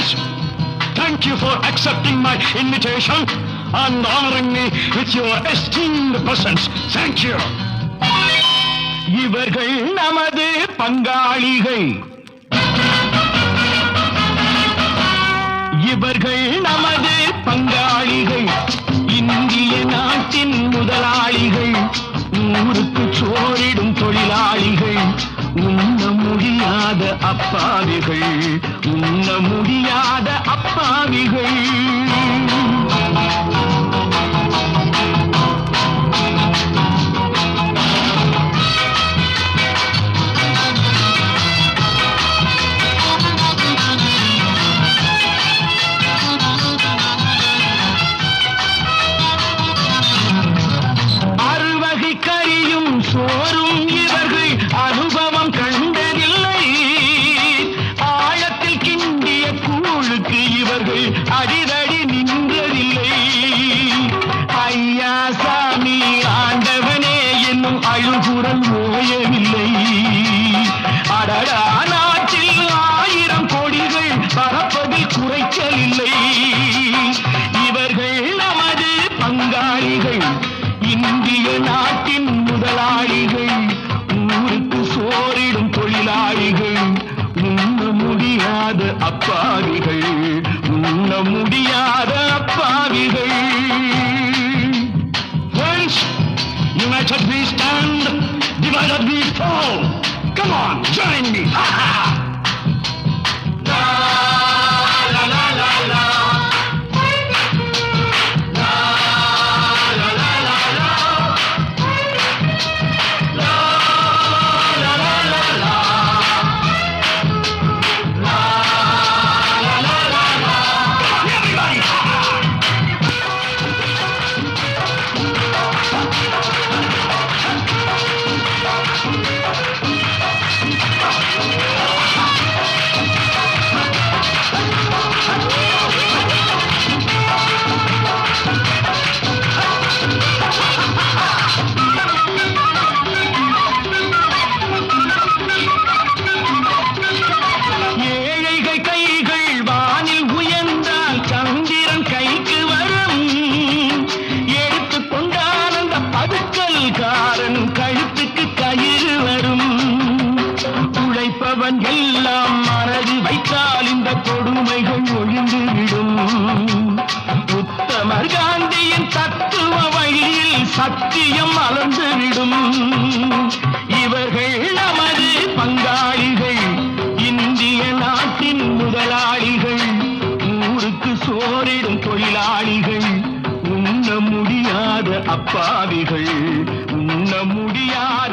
Friends, thank you for accepting my invitation and honoring me with your esteemed presence. Thank you. இவர்கள் நமது பங்காளிகள், இவர்கள் நமது பங்காளிகள், இந்திய நாட்டின் முதலாளிகள், ஊருக்கு சோறிடும் தொழிலாளிகள், உண்ண முடியாத அப்பாவிகள், உண்ண முடியாத அப்பாவிகள். சோறும் இவர்கள் அனுபவம் கண்டதில்லை. ஆழத்தில் கிண்டிய கூழுக்கு இவர்கள் அடிதடி நின்றதில்லை. ஐயா சாமி ஆண்டவனே என்னும் அழுகுரல் ஓயவில்லை. அடடா, நாட்டில் 1000 கொடிகள் பறப்பதில் குறைச்சலில்லை. இவர்கள் நமது பங்காளிகள், இந்திய நாட்டின் முதலாளிகள், ஊருக்கு சோறிடும் தொழிலாளிகள், உண்ண முடியாத அப்பாவிகள், உண்ண முடியாத அப்பாவிகள். Friends, united we stand, divided we fall. Come on, join me. Ha ha. கழுத்துக்கு கயிறு வரும். உழைப்பவன் எல்லாம் மனது வைத்தால் இந்த கொடுமைகள் ஒழிந்துவிடும். உத்தமர் காந்தியின் தத்துவ வழியில் சத்தியம் மலர்ந்துவிடும். இவர்கள் நமது பங்காளிகள், இந்திய நாட்டின் முதலாளிகள், ஊருக்கு சோறிடும் தொழிலாளிகள், உண்ண முடியாத அப்பாவிகள், உண்ண முடியாத